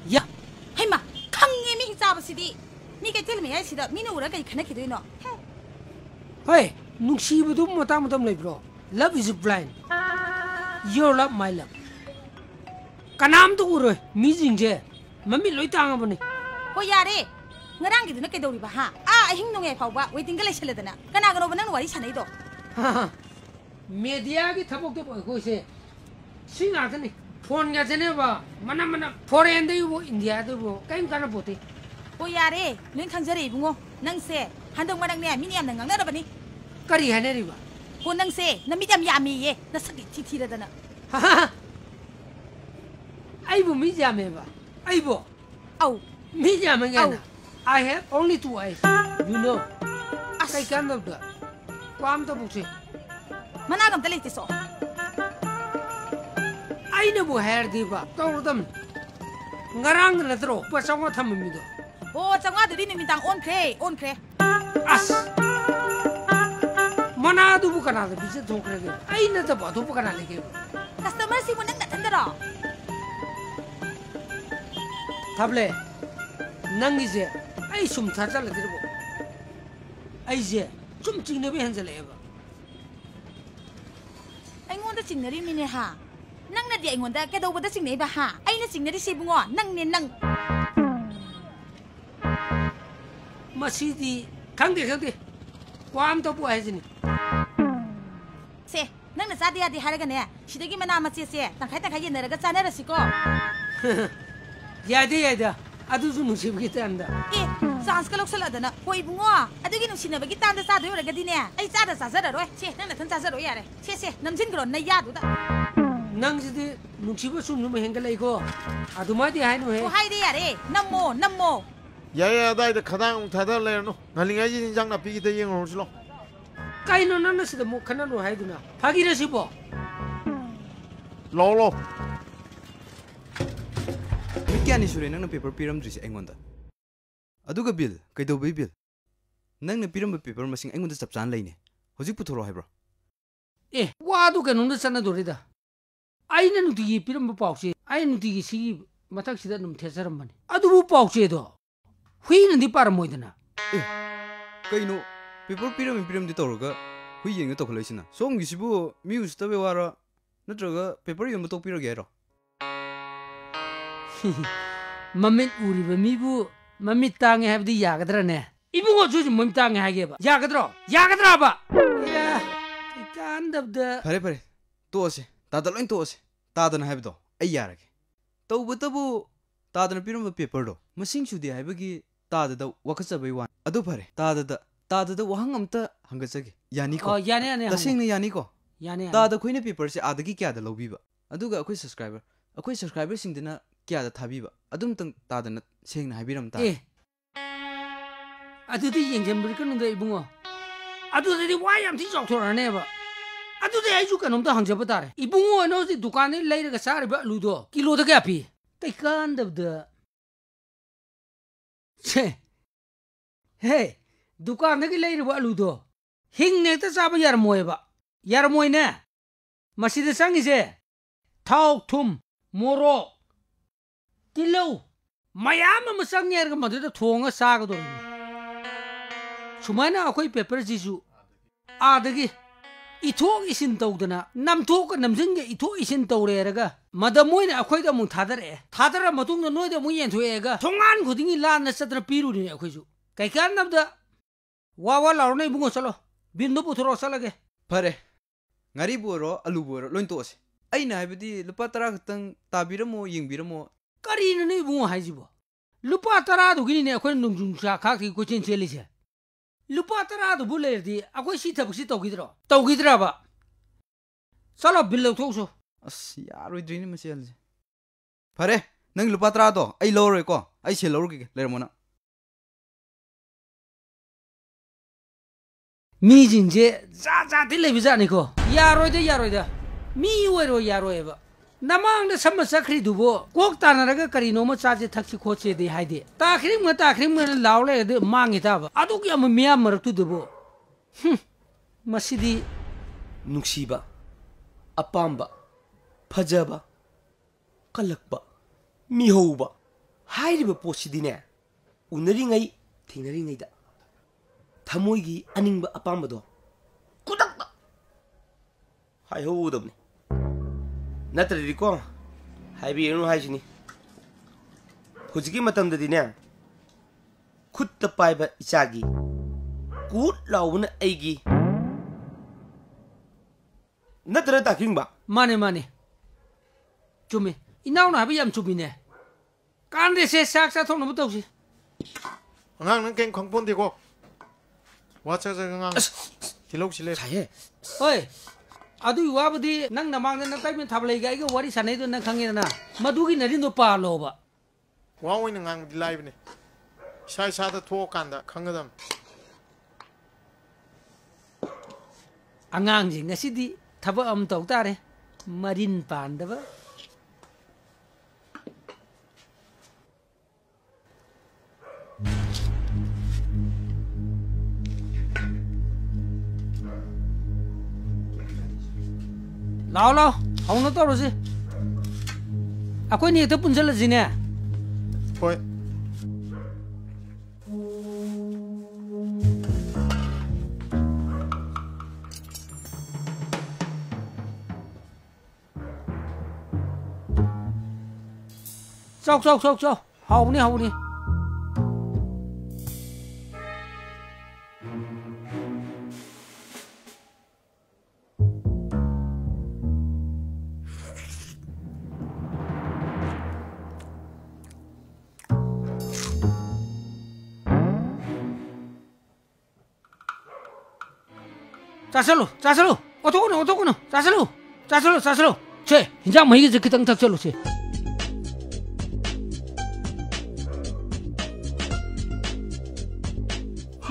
Ya. Hey ma, kange mi hijab sidi. Mi kay tel mi ay sida mi no ura kay khana kidoy no. Hey, nungsibudu matam lay bro. Love is blind. Your love, my love. Kanam to uro mi jingje. Mami loy tanga bani. Ho yare. Ngarang gitu na kay dawri ba ha. Ah, ahing nung ay pawa. Waiting galay sila dana. Kana gano ba nang wari sanay do. Media ki thabok to ko se. Singa tani. Phone ga jene ba. Mana foreign de wo India de wo. Kaim kana bote. Ho yare. Len khangjare bungo. Nang se. Handong madang ne mi niam nang ngang na ba ni. Kari hane ri ba. Ho nang se. Na mi jam yami ye. Na sakit ti da dana. Ai bu mi jame ba. Ai bo. Au. Mi jame ngana. I have only 2 eyes. You know. Kai kan da. Kwam to bukse. Mana gam tali ti so. Ai na bu hair di ba. Tawdam. Ngarang na tro. Pa sangwa thammi do. Oh, changwa du di ni mitang on kre. As. Mana du bu kana da bise thokre ge. Ai na ta ba du bu kana le ge. Customer si mo nang natandara. Table. Nangi je. Ai sum tha cha la dir bo. Ai je. Sum ching ne be han jale ba. Ai ngon da ching na ri mi ne ha. Nang na di ai ngon da ka do ba da ching ne ba ha. Ai na ching na ri si bungo. Nang ne nang. Masidi khang de. Kwam to bu ai jini. Se, nang na sa di adi haraga ne. Shidagi mana ma che se. Tangkai yen na ga cha na ra si ko. Ya de. Adu su nu sib kita anda. Eh, sans ka lok sala da na. Hoi bungo. Adu gi nu sin na ba gi tan da sa do ra ga di ne. Ai cha da sa za da ro. Che, nang na than cha za ro ya re. Se, nam jin gro na ya du da. Nang sidi nu siba sum nu heng lai ko. Adu ma di hai nu he. Ko hai de ya re. Nam mo. Ya dai da khadang thada le no. Ngalinga ji jang na pi gi de yeng ro slo. Kai no nan sida mu khana nu hai du na. Phagi re sibo. Lo. Mikyani sure nang na paper piram dri engonda. Aduga bill kaido bai bill. Nang na piram paper masing engonda chap chan leine. Hojik puthoro haibro. Eh, wa du ka nu na chana dori da. Ai na nu ti piram ba pau che. Ai nu ti si mathak sida num thesaram bani. Adu bu pau che do. Hui na di par moi dana. Eh. Kaino paper piram di toroga hui yeng to khalaisina. Song gi sibu muse ta be wara natraga paper yom to piro gero. Mamit uri ba mi bu mamit tange have di yagadra ne. Ibu ngo ju mamit tange ha ge ba. Yagadra ba. Ya. Kan dab da. Pare. To ase. Ta da loin to ase. Ta da na have do. Ai yarage. To bu tabu ta da na piram paper do. Masing su di ha ba gi ta da wakasa bai wan. Adu pare. Ta da wahang amta hangasage. Yani ko. Oh, yani. Tasing na yani ko. Yani. Ta da khoina paper se adagi kya da lobi ba. Aduga akoi subscriber sing dina kya da thabi ba. Adum tang ta da na seng na habiram ta. Eh. Adu di yeng jam bri kan da ibungo. Adu di wa yam ti jok thora ne ba. Adu di ai ju kan om ta hang jaba tare. Ibungo no si dukan ni lai ga sar ba lu do. Kilo da kya pi. Kai kan dab da. Che. Hey, dukan da ki lai ba lu do. Hing ne ta sa ba yar moy ba. Yar moy ne. Masida sang ise. Thau thum moro. Tilau. Mayam ma sang yer ga madu da thonga sa ga do. Sumana akoi paper jisu. Adagi ithok isin tawdana namthok namjing ge ithok isin tawre raga madamoy na akoi da mu thadara matung na noi da mu yen thoega thongan khudingi la na satra piru ni akoi ju kai kan nabda wa laur nei bungo chalo bindu puthro salage Pare. Ngari boro alu boro loin to ase. Ai na haibdi lupa tara khutang tabiramo yingbiramo. Kari na nei bungo haijibo lupa tara du gini ne akoi nungjung sa khak ki ko chen cheli che lupa tara du buler di akoi si thab si tawgidra ba sala billo thokso As yaro idrini masel. Pare. Nang lupa tara do ai lore ko. Ai se lore ke lermona. Mi jinje za ti lebi za ni ko yaroi da mi wero yaroi ba namang da samma sakri dubo kok tanaraga karino ma chaje thakchi khoche de haide takrim laule de mangi ta ba adu ki am miya maraktu dubo masidi Nuksiba apamba phajaba kalakba mihouba 하이리버 포시디네 우너링아이 팅너링아이다 타모이기 아닝바 아빠마도 꾸닥다 하이호우덥네 나트리리코 하이비에노 하이시니 후지기 마탐다디네 굿다 파이바 이차기 굿 라우나 에이기 나트라 다킹바 마네 마네 좀이 이나오나 하비 얌 좀이네 깐데세 싹싹 통는 못 없이 ngang ken khong pon ti ko wa cha cha ngang kilok sile 자해 어이 아두 와버디 낭 나망네 나 타이면 타블레가 이거 와리 사네도 나 강이나 마두기 내린도 빠로바 wa oi ngang di live ne sai sa da tho kan da khang gadam 안강지 ngasi디 타바 엄 똑따레 마린 반다바 lao lao không nó to rồi gì à quên nhiều thứ bún là gì nè thôi sao hầu đi 짜슬로 어떡하노 짜슬로 제 인장 뭐 이게 그땅 닥절로 제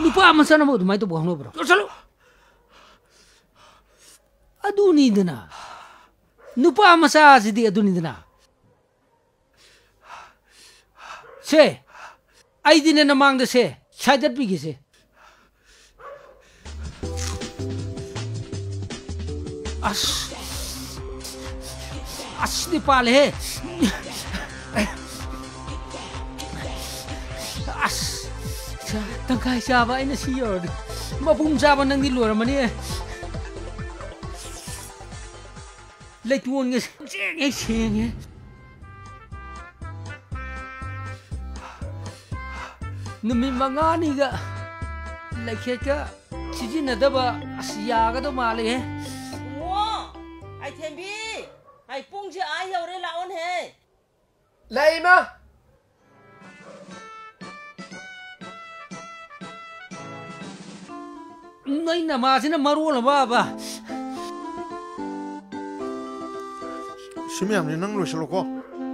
lupa ama sana mo dumay to buang no bro 짜슬로 adunidna lupa ama sa sidi adunidna se ai din na mang de se chadat bi se asli pale tangkai siapa ini sih yor mabung siapa nang di luar mana lecuan nge numi mangani ga lekeka siji nadaba asiya ga to male ai thêm bi ai pung chưa ai hiểu đây là ôn hè lấy mà ngai na ma sina maru la ba shimyam ni nang lo shlo ko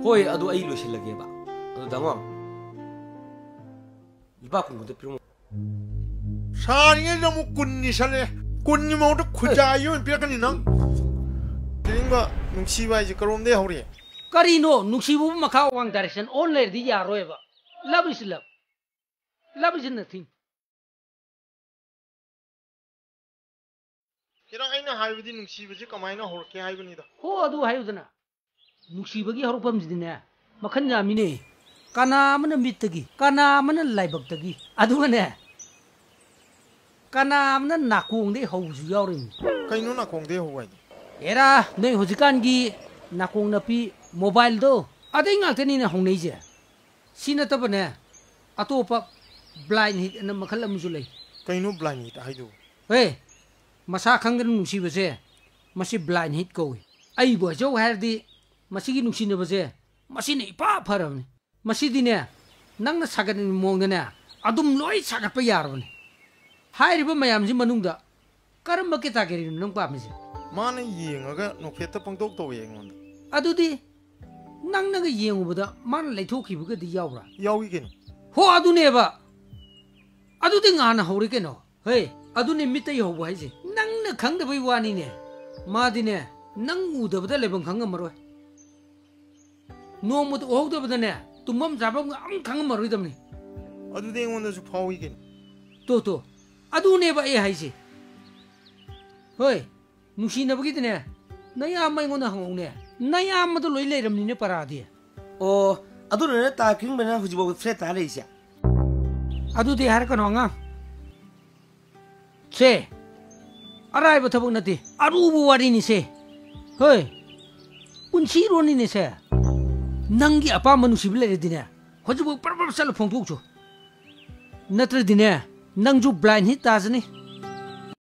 hoi adu ai lo shilage ba adu dango iba kungu piru sa ni na mu kun ni sale kun ni mo to khuja yo pe kan ni nang tingba nungsi ba ji karom de hori karino nuksibu makha wang direction on le di ya roeba love is nothing kira aina haibdi nungsi ba ji kamaina hor ke haibni da ho adu hayudna nuksibagi horupam jidine makhan yamine kana mana mittagi kana mana laibaktagi adugane kana mana nakong de houju yawrim kaino na kong de howai era nei hojikan gi nakong napi mobile do adai ngakani na hongnei je sina tabane atopa blind hit na makhal amju lei kaino blind hit haidu hey masa khangdan nungsi base masi blind hit ko ai bo jo hardi masi gi nungsi ne base masi ne pa pharam masi dine nangna sagan mong ne adum loi sagat pa yarone hairiba mayam ji manungda karamba ke tageri nang pa misi mana yengaga nokfeta pangtok to yengon adudi nangna ga yengubuda man leithokhibuga di yawra yawi ken ho adune ba adudi ngana hori keno hey adune mitai hobo haise nangna khangda bai wani ne madine nang udabada lebang khangam maroi nomud ohudabada ne tumam jabam am khangam maroi damni adu de ngon da su phawi ken to adune ba e haise hoy nushina bagi ne naya mai ngona hongone naya ma to loi leiram ni ne paradi oh ꯑꯗꯨꯅ ꯇꯥꯈꯤꯡꯕꯅ ꯍꯧꯖꯤꯛꯐꯥꯎ flat ꯇꯥ ꯂꯩꯔꯤꯁꯦ ꯑꯗꯨꯗꯤ ꯍꯥꯏꯔꯛꯀꯅꯣ ꯑꯉꯥꯡ ꯁꯦ ꯑꯔꯥꯏꯕ ꯊꯕꯛ ꯅꯠꯇꯦ ꯑꯔꯨꯕ ꯋꯥꯔꯤꯅꯤ ꯁꯦ ꯍꯣꯏ ꯄꯨꯟꯁꯤꯔꯣꯟꯅꯤꯅꯦ ꯁꯦ ꯅꯪꯒꯤ ꯑꯄꯥꯝꯕ ꯅꯨꯡꯁꯤꯕ ꯂꯩꯔꯗꯤꯅꯦ ꯍꯧꯖꯤꯛꯐꯥꯎ ꯄꯔ ꯆꯠꯂ ꯐꯣꯡꯗꯣꯛꯆꯣ ꯅꯠꯇ꯭ꯔꯗꯤꯅꯦ ꯅꯪꯁꯨ ꯕ꯭ꯂꯥꯏꯟ ꯍꯤꯠ ꯇꯥꯖꯅꯤ